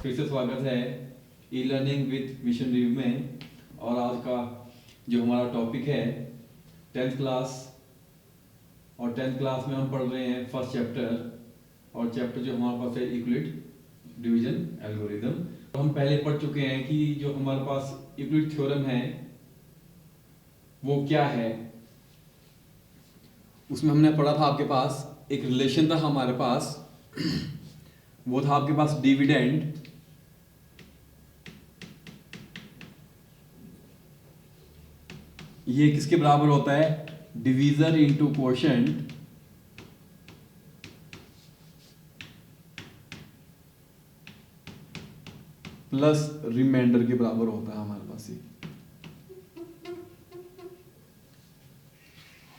फिर से स्वागत है e learning with mission review में। और आज का जो हमारा टॉपिक है 10th क्लास, और 10th क्लास में हम पढ़ रहे हैं फर्स्ट चैप्टर, और चैप्टर जो हमारे पास है यूक्लिड डिवीजन एल्गोरिदम। तो हम पहले पढ़ चुके हैं कि जो हमारे पास यूक्लिड थ्योरम है वो क्या है। उसमें हमने पढ़ा था, आपके पास एक रिलेशन था हमारे पास, वो था आपके पास डिविडेंड ये किसके बराबर होता है, divisor into quotient plus remainder के बराबर होता है हमारे पास ये।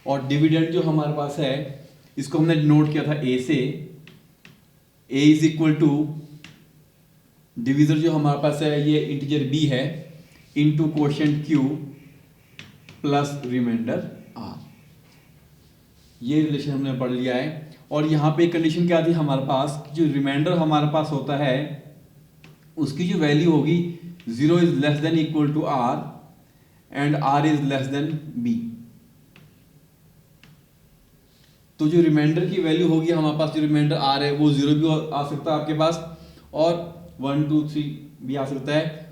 और डिविडेंड जो हमारे पास है इसको हमने नोट किया था ए से। A is equal to divisor जो हमारे पास है ये इंटीजर बी है into quotient Q plus remainder R. ये रिलेशन हमने पढ़ लिया है। और यहाँ पे कंडीशन क्या थी हमारे पास, जो रिमाइंडर हमारे पास होता है उसकी जो वैल्यू होगी 0 is less than equal to R and R is less than B. तो जो रिमाइंडर की वैल्यू होगी हमारे पास, जो रिमाइंडर आर है वो 0 भी आ सकता है आपके पास, और 1 2 3 भी आ सकता है।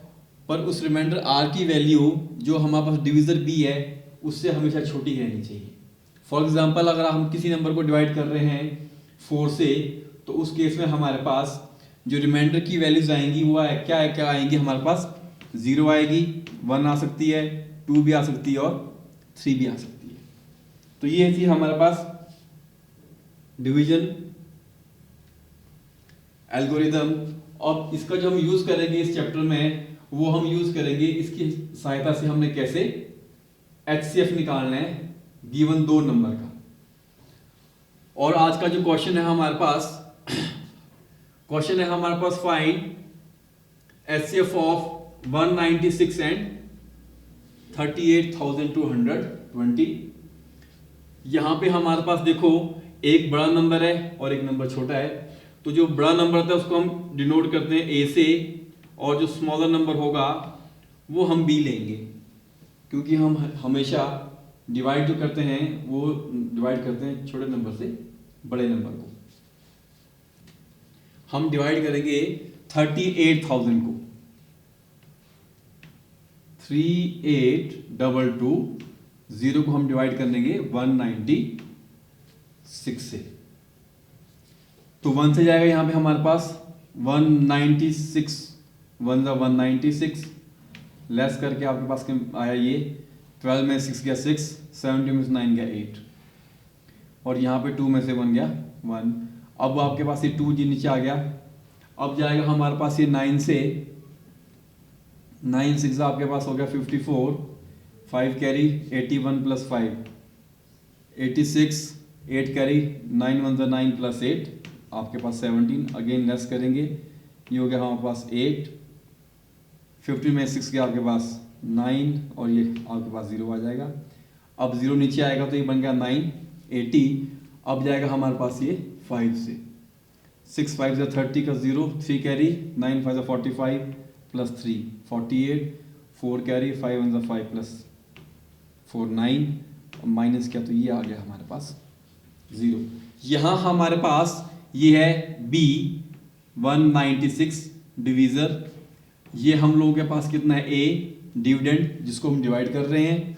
पर उस रिमाइंडर आर की वैल्यू जो हमारे पास डिवीजर बी है उससे हमेशा छोटी रहनी चाहिए। फॉर एग्जांपल अगर हम किसी नंबर को डिवाइड कर रहे हैं 4 से, तो उस केस में हमारे पास जो रिमाइंडर की वैल्यूज आएंगी वो क्या आएंगी हमारे पास, 0 आएगी, 1 आ सकती है, 2 भी आ सकती है और 3 भी आ सकती है। तो ये थी हमारे पास डिवीजन एल्गोरिदम। और इसका जो हम यूज करेंगे इस चैप्टर में वो हम यूज करेंगे, इसकी सहायता से हमने कैसे HCF निकालना है गिवन 2 नंबर का। और आज का जो क्वेश्चन है हमारे पास, फाइंड HCF ऑफ 196 एंड 38,220। यहां पे हमारे पास देखो एक बड़ा नंबर है और एक नंबर छोटा है। तो जो बड़ा नंबर था उसको हम डिनोट करते हैं A से, और जो स्मॉलर नंबर होगा वो हम B लेंगे, क्योंकि हम हमेशा डिवाइड जो करते हैं वो डिवाइड करते हैं छोटे नंबर से बड़े नंबर को। हम डिवाइड करेंगे 38,000 को 3822, 0 को हम डिवाइड कर लेंगे 196 से। तो 1 से जाएगा यहाँ पे हमारे पास 196, 1 ज़ा 196, लेस करके आपके पास आया ये 12 में 6 गया 6, 70 में से 9 गया 8, और यहाँ पे 2 में से 1 गया 1। अब आपके पास ये 2 जी नीचे आ गया। अब जाएगा हमारे पास ये 9 से, 9 6 आपके पास हो गया 54, 5 कैरी 81 प्लस 5 86, 8 कैरी 9 1 ज़ा 9 प्लस 8 आपके पास 17। अगेन लेस करेंगे, ये हो गया हमारे पास 8, 50 में 6 गया आपके पास 9, और ये आपके पास 0 आ जाएगा। अब 0 नीचे आएगा तो ये बन गया 9 80। अब जाएगा हमारे पास ये 5 से, 6 5 ज़ा 30 का 0, 3 कैरी 9 5 ज़ा 45 प्लस 3 48, 4 कैरी 5 1 ज़ा 5 प्लस 4 9, और माइनस किया तो ये आ गया हमारे पास 0। यहाँ हमारे पास ये है B 196 डिवीजर। ये हम लोगों के पास कितना है A डिविडेंड, जिसको हम डिवाइड कर रहे हैं।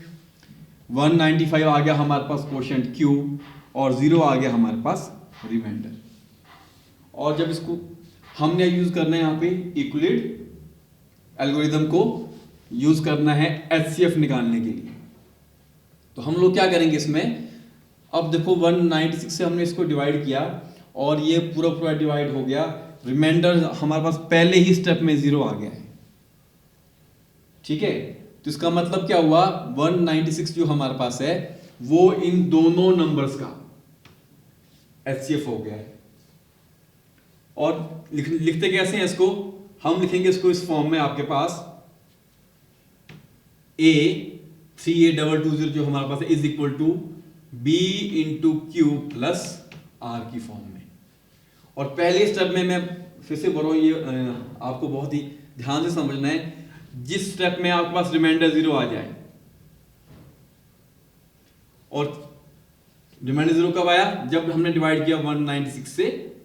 195 आ गया हमारे पास क्वोशंट Q, और 0 आ गया हमारे पास रिमाइंडर। और जब इसको हमने यूज करना है यहाँ पे यूक्लिड एल्गोरिदम को यूज करना है HCF निकालने के लिए। तो हम लोग क्या करेंगे इसमें, अब देखो 196 से हमने इसको डिवाइड किया और ये पूरा डिवाइड हो गया। रिमाइंडर हमारे पास पहले ही स्टेप में 0 आ गया है, ठीक है। तो इसका मतलब क्या हुआ, 196 जो हमारे पास है वो इन दोनों नंबर्स का HCF हो गया है। और लिखते कैसे हैं इसको, हम लिखेंगे इसको इस फॉर्म में, आपके पास A 3822 जो हमारे पास है is equal to B into Q plus R की फॉर्म में। और पहले स्टेप में मैं फिर से बोल रहा हूँ, ये आपको बहुत ही ध्यान से समझना है। जिस स्टेप में आपके पास रिमाइंडर 0 आ जाए, और रिमाइंडर 0 कब आया? जब हमने डिवाइड किया 196 से,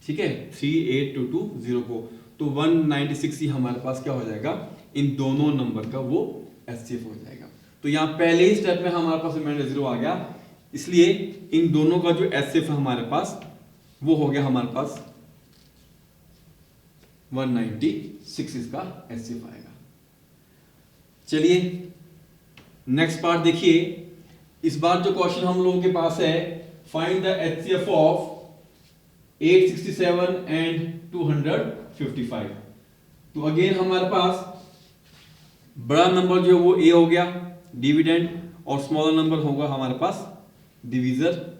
ठीक है, 3822 को, तो 196 ही हमारे पास क्या हो जाएगा, इन दोनों नंबर का वो एचसीएफ हो जाएगा। तो यहाँ पहले ही स्टेप में हमारे पास रिमाइंडर 0 आ गया, इसलिए इन दोनों का जो एचसीएफ है हमारे पास वो हो गया हमारे पास 196 इसका एचसीएफ आएगा। चलिए नेक्स्ट पार्ट देखिए। इस बार जो क्वेश्चन हम लोगों के पास है, find the HCF of 867 and 255। तो अगेन हमारे पास बड़ा नंबर जो है वो ए हो गया डिविडेंड, और स्मॉलर नंबर होगा हमारे पास डिवीजर।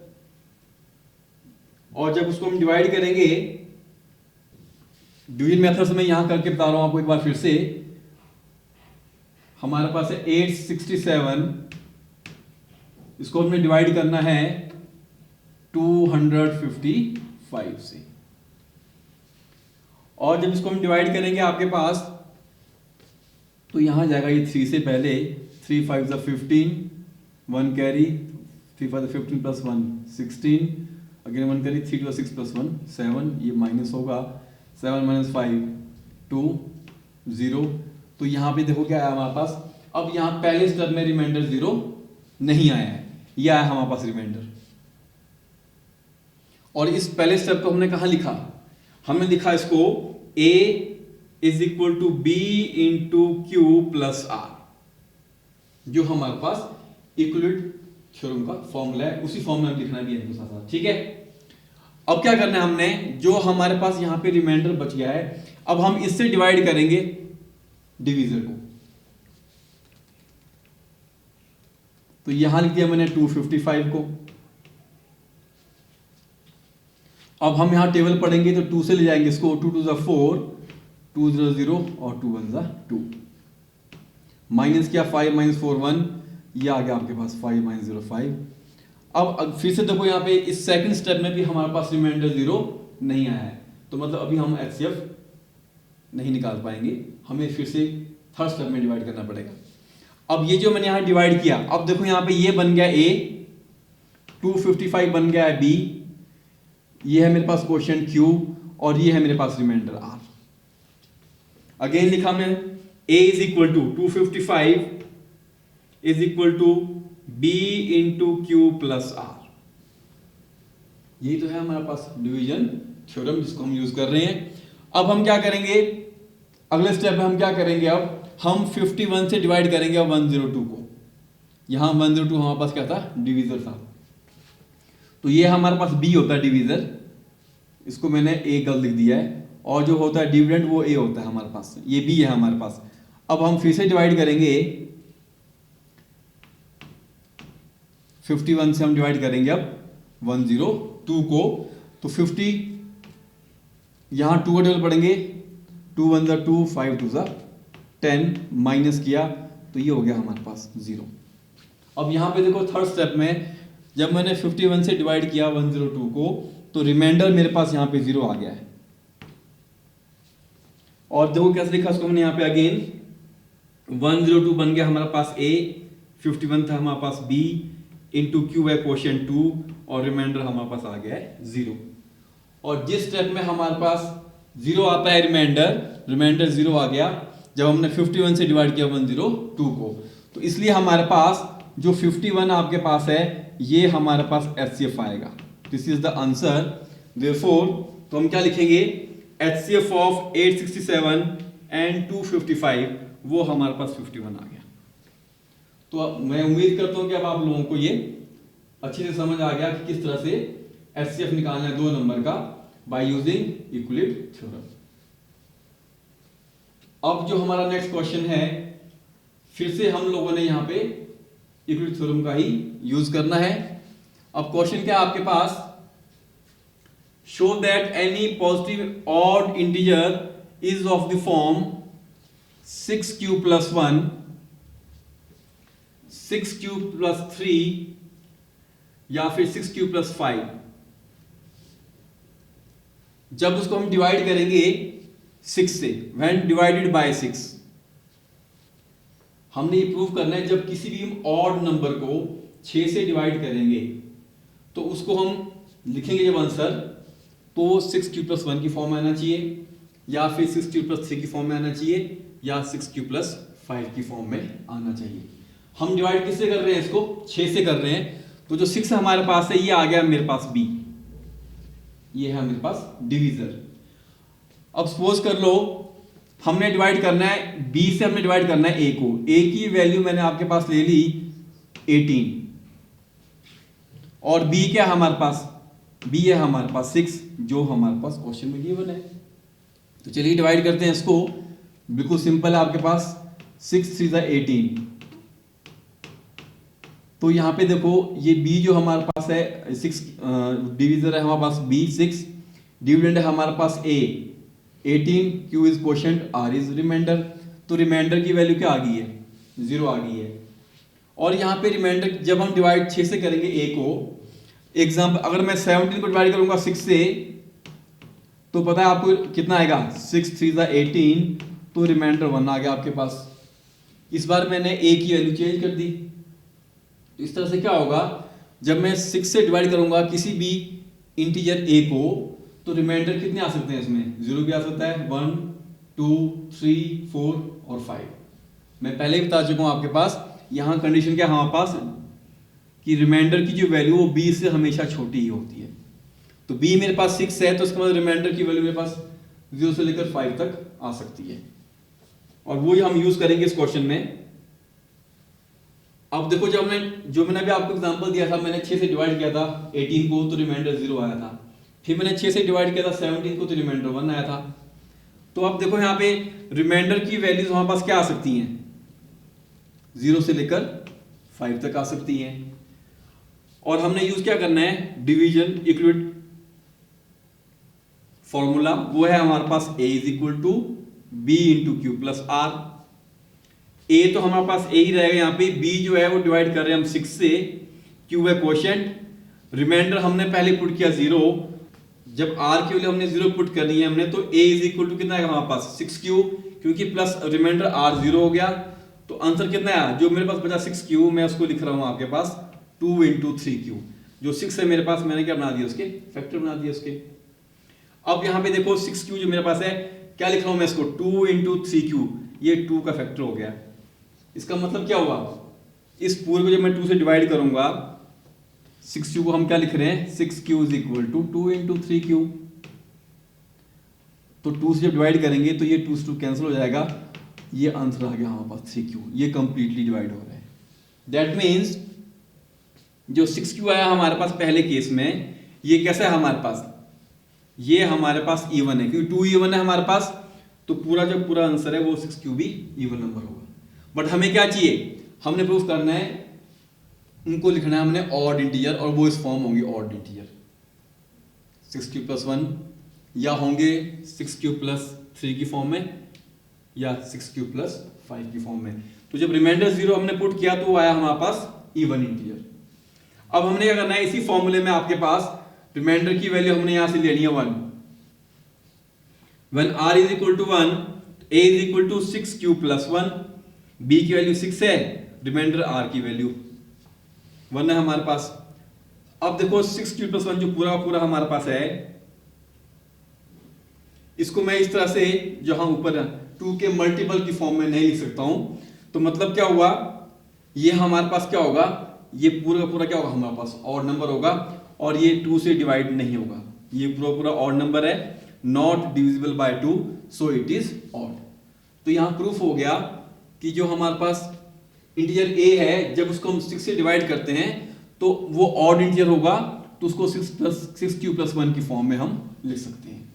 और जब उसको हम डिवाइड करेंगे डिवीजन मेथड से, मैं यहां करके बता रहा हूं आपको एक बार फिर से। हमारे पास है 867, इसको हमें डिवाइड करना है 255 से, और जब इसको हम डिवाइड करेंगे आपके पास, तो यहां जाएगा ये 3 से पहले, 3 5 15, 1 carry, 3 5 15 plus 1 16, again 1 carry, 3 2 6 plus 1 7, ये माइनस होगा, 7 माइनस 5 2 0। तो यहां पे देखो क्या आया हमारे पास, अब यहां पहले स्टेप में रिमाइंडर 0 नहीं आया है, यह आया हमारे पास रिमाइंडर। और इस पहले स्टेप को हमने कहां लिखा, हमने लिखा इसको a is equal to B into Q plus R, जो हमारे पास इक्विवेलेंट थ्योरम का फॉर्मूला है, उसी फॉर्मूला में लिखना भी है साथ साथ, ठीक है। अब क्या करना है हमने, जो हमारे पास यहां पे रिमाइंडर बच गया है, अब हम इससे डिवाइड करेंगे डिवीजर को। तो यहां लिख दिया मैंने 255 को। अब हम यहां टेबल पढ़ेंगे तो 2 से ले जाएंगे इसको, 2 2 4, 2 0 0 और 2 1 2, माइनस किया 5 माइनस 4 1, ये आ गया आपके पास 5 माइनस 0 5। अब फिर से देखो यहाँ पे इस सेकंड स्टेप में भी हमारे पास रिमाइंडर 0 नहीं आया है, तो मतलब अभी हम एचसीएफ नहीं निकाल पाएंगे, हमें फिर से थर्ड स्टेप में डिवाइड करना पड़ेगा। अब ये जो मैंने यहाँ डिवाइड किया, अब देखो यहाँ पे ये बन गया ए, 255 बन गया है बी, ये है मेरे पास क्वेश्चन क्यू, और ये है मेरे पास रिमाइंडर आर। अगेन लिखा मैं a is equal to 255 is equal to b into Q plus R. यही तो है हमारे पास डिवीजन थ्योरम जिसको हम यूज कर रहे हैं। अब हम क्या करेंगे, अगले स्टेप में हम क्या करेंगे, अब हम 51 से डिवाइड करेंगे 102 को। यहां 102 हमारे पास क्या था, डिवीजर था, तो ये हमारे पास b होता है डिवीजर, इसको मैंने a गलत लिख दिया है, और जो होता है डिविडेंड वो a होता है हमारे पास, ये b है हमारे पास। अब हम फिर से डिवाइड करेंगे 51 से, हम डिवाइड करेंगे अब 102 को, तो 50 यहां 2 का टेबल पढ़ेंगे, 2 1 2, 5 2 10, माइनस किया तो ये हो गया हमारे पास 0। अब यहां पे देखो थर्ड स्टेप में जब मैंने 51 से डिवाइड किया 102 को, तो रिमाइंडर मेरे पास यहां पे 0 आ गया है। और देखो कैसे लिखा उसको मैंने यहां पे, अगेन 102 बन गया हमारे पास a, 51 था हमारे पास b, इंटू क्यू है क्वेश्चन 2, और रिमाइंडर हमारे पास आ गया है 0। और जिस स्टेप में हमारे पास 0 आता है रिमाइंडर 0 आ गया जब हमने 51 से डिवाइड किया 102 को, तो इसलिए हमारे पास जो 51 आपके पास है ये हमारे पास एचसीएफ आएगा। This is the answer. Therefore तो हम क्या लिखेंगे, एचसीएफ ऑफ 867 एंड 255, वो हमारे पास 51 आ गया। तो मैं उम्मीद करता हूं कि अब आप लोगों को ये अच्छे से समझ आ गया कि किस तरह से एचसीएफ निकालना है दो नंबर का बाय यूजिंग यूक्लिड थ्योरम। अब जो हमारा नेक्स्ट क्वेश्चन है, फिर से हम लोगों ने यहां पे यूक्लिड थ्योरम का ही यूज करना है। अब क्वेश्चन क्या है आपके पास, show that any positive odd integer is of the form 6q plus 1, 6q plus 3 या फिर 6q प्लस 5, जब उसको हम डिवाइड करेंगे 6 से, व्हेन डिवाइडेड बाय 6, हमने ये प्रूव करना है जब किसी भी हम ऑड नंबर को 6 से डिवाइड करेंगे तो उसको हम लिखेंगे जब आंसर, तो 6q+1 की फॉर्म में आना चाहिए, या फिर 6q+3 की फॉर्म में आना चाहिए, या 6q+5 की फॉर्म में आना चाहिए। हम डिवाइड किससे कर रहे हैं, इसको 6 से कर रहे हैं, तो जो 6 हमारे पास है ये आ गया मेरे पास b, ये है मेरे पास डिवीजर। अब सपोज कर लो हमने डिवाइड करना है b से, हमने डिवाइड करना है a को, a की वैल्यू मैंने आपके पास ले ली 18, और b क्या है हमारे पास, b है हमारे पास 6, जो हमारे पास क्वेश्चन में गिवन है। तो चलिए डिवाइड करते हैं इसको, बिल्कुल सिंपल है आपके पास, 6 3 18। तो यहाँ पे देखो ये b जो हमारे पास है 6, डिवीजर है हमारे पास b 6, डिविडेंड है हमारे पास a 18, q is quotient, r is remainder. तो रिमाइंडर की वैल्यू क्या आ गई है, 0 आ गई है। और यहाँ पे रिमाइंडर जब हम डिवाइड 6 से करेंगे a को, एग्जाम्पल अगर मैं 17 को डिवाइड करूंगा 6 से, तो पता है आपको कितना आएगा, 6 3 18, तो रिमाइंडर 1 आ गया आपके पास। इस बार मैंने a की वैल्यू चेंज कर दी। इस तरह से क्या होगा, जब मैं 6 से डिवाइड करूंगा किसी भी इंटीजर a को, तो रिमाइंडर कितने आ सकते हैं इसमें, 0 भी आ सकता है, 1 2 3 4 और 5। मैं पहले ही बता चुका हूं आपके पास, यहां कंडीशन क्या है हमारे पास कि रिमाइंडर की जो वैल्यू वो b से हमेशा छोटी ही होती है। तो b मेरे पास 6 है, तो इसका मतलब रिमाइंडर की वैल्यू मेरे पास 0 से लेकर 5 तक आ सकती है, और वो हम यूज करेंगे इस क्वेश्चन में। अब देखो जब मैंने अभी आपको एग्जांपल दिया था, मैंने 6 से डिवाइड किया था 18 को, तो रिमाइंडर 0 आया था। फिर मैंने 6 से डिवाइड किया था 17 को, तो रिमाइंडर 1 आया था। तो अब देखो यहाँ पे रिमाइंडर की वैल्यूज हमारे पास क्या आ सकती हैं, 0 से लेकर 5 तक आ सकती हैं। और हमने यूज क्या करना है, डिवीजन इक्विवेलेंट फॉर्मूला, वो है हमारे पास a is equal to b into Q plus R. a तो हमारे पास a ही रहेगा, यहाँ पे b जो है वो डिवाइड कर रहे हैं हम 6 से, q है क्वोशंट, रिमाइंडर हमने पहले पुट किया 0, जब r की वैल्यू हमने 0 पुट करनी है हमने, तो a इज इक्वल टू कितना आएगा हमारे पास 6q, क्योंकि प्लस रिमाइंडर r 0 हो गया, तो आंसर कितना आया, जो मेरे पास बचा 6q, मैं उसको लिख रहा हूं आपके पास 2 इंटू 3q, जो 6 है मेरे पास, मैंने क्या बना दिया उसके फैक्टर बना दिया उसके। अब यहाँ पे देखो 6q जो मेरे पास है, क्या लिख रहा हूं मैं इसको, 2 इंटू 3q, ये 2 का फैक्टर हो गया। इसका मतलब क्या हुआ, इस पूरे को जब मैं 2 से डिवाइड करूंगा 6q को, हम क्या लिख रहे हैं, 6q is equal to 2 into 3q। तो 2 से जब डिवाइड करेंगे तो ये 2 से 2 कैंसिल हो जाएगा, ये आंसर आ गया हमारे पास 3q, ये कंप्लीटली डिवाइड हो रहा है। दैट मीन्स जो 6q आया हमारे पास पहले केस में, ये कैसा है हमारे पास, ये हमारे पास इवन है, क्योंकि 2 इवन है हमारे पास, तो पूरा जो पूरा आंसर है वो 6q भी इवन नंबर होगा। बट हमें क्या चाहिए, हमने प्रूफ करना है, उनको लिखना है हमने ऑड इंटीजर, और वो इस फॉर्म होंगे ऑड इंटीजर 6q+1, या होंगे 6q+3 की फॉर्म में, या 6q+5 की फॉर्म में। तो जब रिमाइंडर 0 हमने पुट किया तो वो आया हमारे पास इवन इंटीजर। अब हमने क्या करना है, इसी फॉर्मूले में आपके पास रिमाइंडर की वैल्यू हमने यहां से लेनी है 1। When r is equal to 1, a is equal to 6q+1, b की वैल्यू 6 है, रिमाइंडर r की वैल्यू 1 है हमारे पास। अब देखो 6q+1 जो पूरा पूरा हमारे पास है, इसको मैं इस तरह से जहां ऊपर 2 के मल्टीपल की फॉर्म में नहीं लिख सकता हूं। तो मतलब क्या हुआ, ये हमारे पास क्या होगा, ये पूरा पूरा क्या होगा हमारे पास ऑड नंबर होगा, और ये 2 से डिवाइड नहीं होगा, ये पूरा पूरा ऑड नंबर है, not divisible by 2, so it is odd. तो यहां प्रूफ हो गया कि जो हमारे पास इंटीजर a है, जब उसको हम 6 से डिवाइड करते हैं तो वो ऑड इंटीजर होगा, तो उसको 6q+1 की फॉर्म में हम लिख सकते हैं।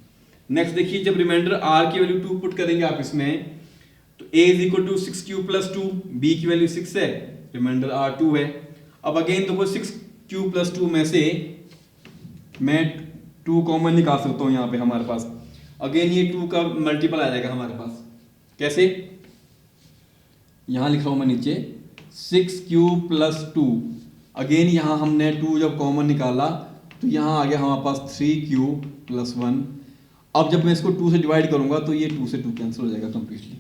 नेक्स्ट देखिए, जब रिमाइंडर r की वैल्यू 2 पुट करेंगे आप इसमें, तो a is equal to 6q+2, b की वैल्यू 6 है, रिमाइंडर r 2 है। अब अगेन देखो 6q+2 में से मैं 2 कॉमन निकाल सकता हूं यहाँ पे हमारे पास, अगेन ये 2 का मल्टीपल आ जाएगा हमारे पास, कैसे, यहां लिख रहा हूं मैं नीचे 6q+2, अगेन यहां हमने 2 जब कॉमन निकाला तो यहां आ गया हमारे पास 3q+1, अब जब मैं इसको 2 से डिवाइड करूंगा तो ये 2 से 2 कैंसिल हो जाएगा कंप्लीटली।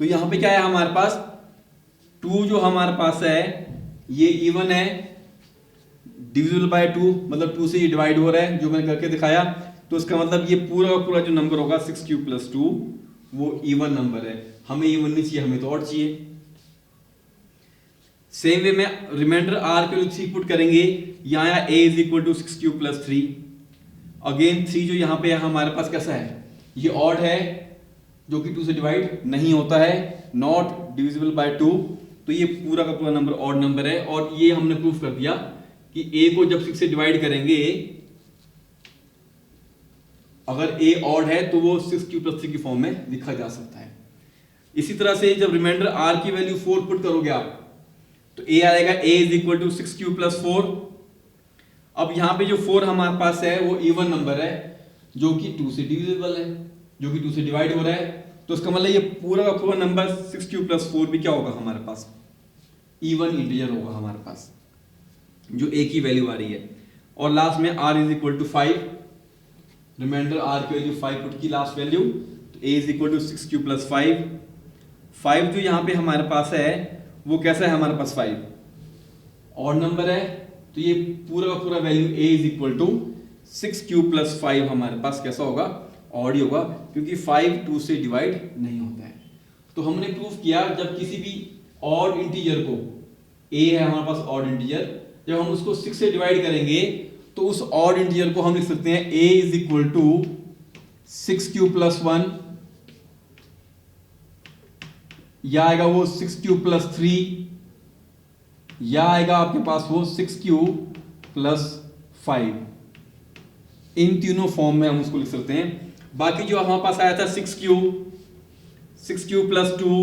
तो यहाँ पे क्या है हमारे पास 2 जो हमारे पास है ये इवन है, डिविजिबल बाय 2, मतलब 2 से ये डिवाइड हो रहा है जो मैंने करके दिखाया। तो इसका मतलब ये पूरा का पूरा जो नंबर होगा 6 क्यूब प्लस 2 वो इवन नंबर है। हमें इवन नहीं चाहिए, हमें तो और चाहिए। सेम वे में रिमाइंडर आर के लिए 3 पुट करेंगे, यहाँ आया a is equal to 6 cube plus 3। Again 3 जो यहाँ पे है हमारे पास कैसा है, ये ऑड है जो कि 2 से डिवाइड नहीं होता है, नॉट डिविजिबल बाय 2। तो ये पूरा का पूरा नंबर ऑड नंबर है। और ये हमने प्रूफ कर दिया कि a को जब 6 से डिवाइड करेंगे, अगर a ऑड है तो वो 6 क्यूब प्लस 3 की फॉर्म में लिखा जा सकता है। इसी तरह से जब रिमाइंडर r की वैल्यू 4 पुट करोगे आप तो a आएगा a is equal to 6 cube plus 4। अब यहाँ पे जो 4 हमारे पास है वो इवन नंबर है जो कि 2 से डिविजिबल है, जो कि 2 से डिवाइड हो रहा है। तो इसका मतलब ये पूरा का पूरा नंबर 6 क्यूब प्लस 4 भी क्या होगा हमारे पास, इवन इंटीजर होगा हमारे पास, जो a की वैल्यू आ रही है। और लास्ट में r is equal to 5, remainder r की वैल्यू 5 पुट की लास्ट वैल्यू, तो a is equal to 6 cube plus 5। 5 जो यहाँ पे हमारे पास है वो कैसा है हमारे पास, 5 ऑड नंबर है। तो ये पूरा का पूरा value a is equal to 6 cube plus 5 हमारे पास कैसा होगा, ऑड ही होगा, क्योंकि 5 2 से डिवाइड नहीं होता है। तो हमने प्रूफ किया जब किसी भी ऑड इंटीजर को, a है हमारे पास ऑड इंटीजर, जब हम उसको 6 से डिवाइड करेंगे तो उस ऑड इंटीजर को हम लिख सकते हैं a is equal to 6 cube plus 1, या आएगा वो 6 क्यूब प्लस 3, या आएगा आपके पास वो 6 क्यूब प्लस 5। इन तीनों फॉर्म में हम उसको लिख सकते हैं। बाकी जो हमारे पास आया था 6 क्यूब प्लस 2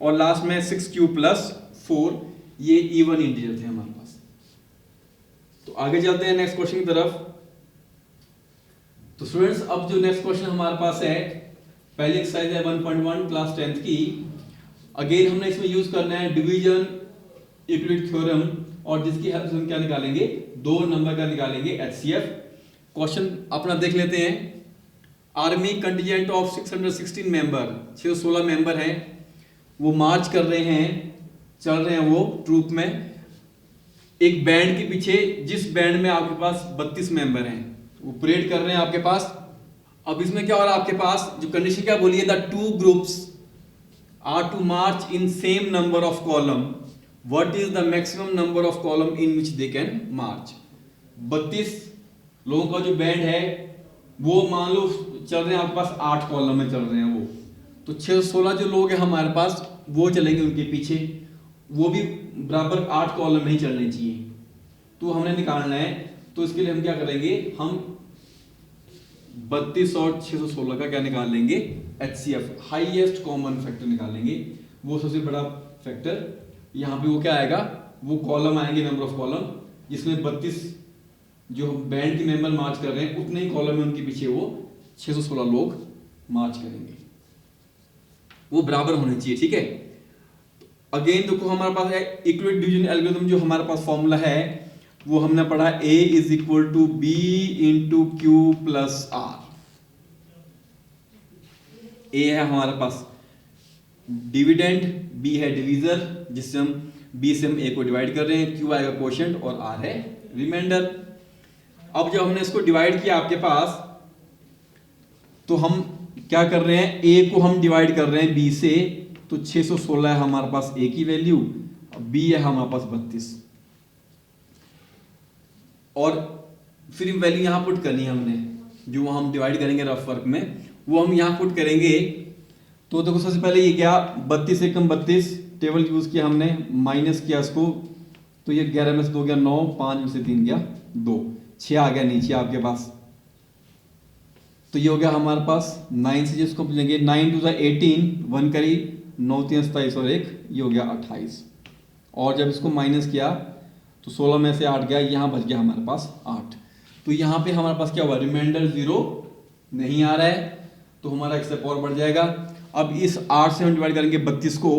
और लास्ट में 6 क्यूब प्लस 4, ये इवन इंटीजर थे हमारे पास। तो आगे चलते हैं नेक्स्ट क्वेश्चन की तरफ। तो स्टूडेंट्स अब जो नेक्स्ट क्वेश्चन हमारे पास है, पहली एक्सरसाइज है 1.1 क्लास 10th की। अगेन हमने इसमें यूज करना है डिवीजन यूक्लिड थ्योरम, और जिसकी हेल्प से हम क्या निकालेंगे, 2 नंबर का निकालेंगे HCF। क्वेश्चन अपना देख लेते हैं। Army contingent of 616 member, 616 member हैं, वो मार्च कर रहे हैं, चल रहे हैं वो ट्रूप में, एक बैंड के पीछे, जिस बैंड में आपके पास 32 मेंबर हैं, वो परेड कर रहे हैं आपके पास। अब इसमें क्या हो रहा है आपके पास, जो कंडीशन क्या बोली है, the 2 groups are to march in same number of column, what is the maximum number of column in which they can march. 32 लोगों का जो बैंड है वो मान लो चल रहे हैं आपके पास 8 कॉलम में चल रहे हैं वो, तो 616 जो लोग हैं हमारे पास वो चलेंगे उनके पीछे, वो भी बराबर 8 कॉलम में ही चलने चाहिए। तो हमने निकालना है, तो इसके लिए हम क्या करेंगे, हम 32 और 616 का क्या निकाल लेंगे, HCF, हाईएस्ट कॉमन फैक्टर निकालेंगे। वो सबसे बड़ा फैक्टर यहाँ पे वो क्या आएगा, वो कॉलम आएंगे, नंबर ऑफ कॉलम, जिसमें 32 जो बैंड के मेंबर मार्च कर रहे हैं उतने ही कॉलम में उनके पीछे वो 616 लोग मार्च करेंगे, वो बराबर होने चाहिए। ठीक है, अगेन देखो हमारे पास है इक्विवेलेंट डिवीजन एल्गोरिथम, जो हमारे पास फॉर्मूला है वो हमने पढ़ा A is equal to B into Q plus R. A है हमारे पास डिविडेंड, B है डिवीजर, जिससे हम B से हम A को डिवाइड कर रहे हैं, Q आएगा क्वोशिएंट और R है रिमाइंडर। अब जब हमने इसको डिवाइड किया आपके पास, तो हम क्या कर रहे हैं, A को हम डिवाइड कर रहे हैं B से, तो 616 है हमारे पास A की वैल्यू, B है हमारे पास 32, और फिर वैल्यू यहां पुट करनी है हमने, जो हम डिवाइड करेंगे रफ वर्क में वो हम यहां पुट करेंगे। तो देखो सबसे पहले ये क्या, 32 से कम 32, टेबल यूज किया हमने, माइनस किया इसको, तो ये 11 में से 2 गया 9, 5 में से 3 गया 2, 6 आ गया नीचे आपके पास। तो ये हो गया हमारे पास 9 से जिसको लेंगे, 9 टू 18, 1 करी, 9 3 27 और 1, ये हो गया 28। और जब इसको माइनस किया तो 16 में से 8 गया, यहाँ बच गया हमारे पास 8। तो यहाँ पे हमारे पास क्या हुआ, रिमाइंडर 0 नहीं आ रहा है, तो हमारा एक स्टेप और बढ़ जाएगा। अब इस 8 से हम डिवाइड करेंगे 32 को,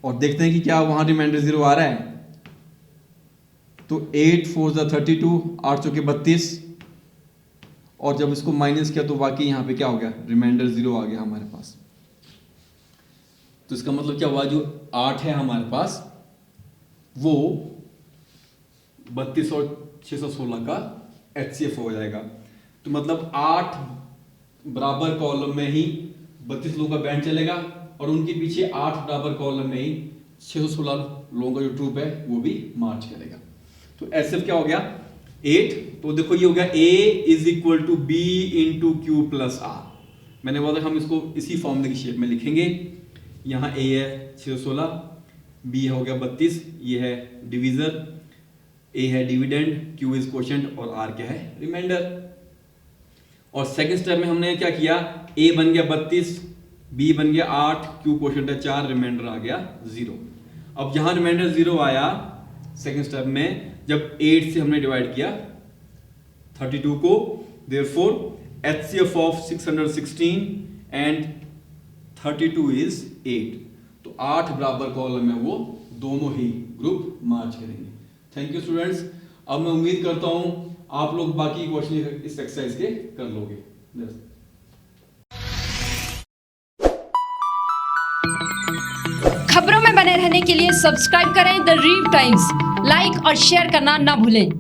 और देखते हैं कि क्या वहाँ रिमाइंडर 0 आ रहा है। तो 8 4 32, 8 चौके 32, और जब इसको माइनस किया तो वाकई यहाँ पे क्या हो गया, रिमाइंडर 0 आ गया हमारे पास। तो इसका मतलब क्या हुआ, जो 8 है हमारे पास वो 32 और 616 का HCF हो जाएगा। तो मतलब 8 बराबर कॉलम में ही 32 लोगों का बैंड चलेगा और उनके पीछे 8 बराबर कॉलम में ही 616 लोगों का जो ट्रूप है वो भी मार्च करेगा। तो HCF क्या हो गया 8। तो देखो ये हो गया A is equal to B into Q plus R। मैंने बोला हम इसको इसी फॉर्मूले की शेप में लिखेंगे। यहाँ A है 616, B हो गया 32, ये है डिवीजर, A है डिविडेंड, Q इज क्वोशेंट और R क्या है, रिमाइंडर। और सेकंड स्टेप में हमने क्या किया, A बन गया 32, B बन गया 8, Q क्वोशेंट है 4, रिमाइंडर आ गया 0। अब जहां रिमाइंडर 0 आया सेकंड स्टेप में, जब 8 से हमने डिवाइड किया 32 को, therefore HCF of 616 and 32 is 8। तो 8 बराबर कॉलम में वो दोनों ही ग्रुप मार्च करेंगे। Thank you students. अब मैं उम्मीद करता हूं आप लोग बाकी क्वेश्चन इस एक्सरसाइज के कर लोगे। खबरों में बने रहने के लिए सब्सक्राइब करें द रीव टाइम्स, लाइक और शेयर करना ना भूलें।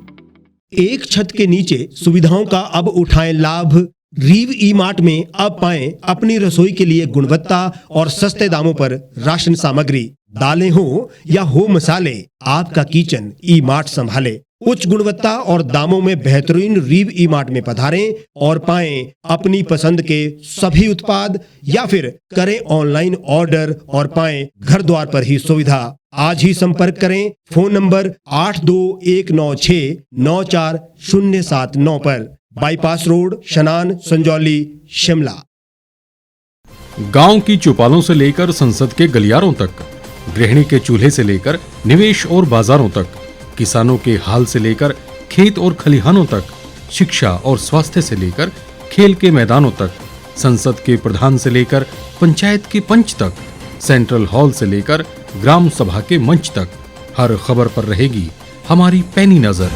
एक छत के नीचे सुविधाओं का अब उठाएं लाभ। रीव ई मार्ट में अब पाएं अपनी रसोई के लिए गुणवत्ता और सस्ते दामों पर राशन सामग्री। दालें हो या हो मसाले, आपका किचन ई मार्ट संभाले। उच्च गुणवत्ता और दामों में बेहतरीन रीव ई मार्ट में पधारें और पाएं अपनी पसंद के सभी उत्पाद, या फिर करें ऑनलाइन ऑर्डर और पाएं घर द्वार पर ही सुविधा। आज ही संपर्क करें फोन नंबर 8219694079 पर, बाईपास रोड, शनान, संजौली, शिमला। गांव की चौपालों से लेकर संसद के गलियारों तक, गृहिणी के चूल्हे से लेकर निवेश और बाजारों तक, किसानों के हाल से लेकर खेत और खलिहानों तक, शिक्षा और स्वास्थ्य से लेकर खेल के मैदानों तक, संसद के प्रधान से लेकर पंचायत के पंच तक, सेंट्रल हॉल से लेकर ग्राम सभा के मंच तक, हर खबर पर रहेगी हमारी पैनी नजर।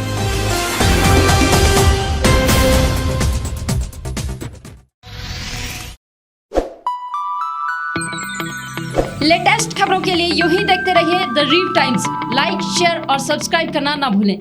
लेटेस्ट खबरों के लिए यूं ही देखते रहिए द रीव टाइम्स। लाइक, शेयर और सब्सक्राइब करना ना भूलें।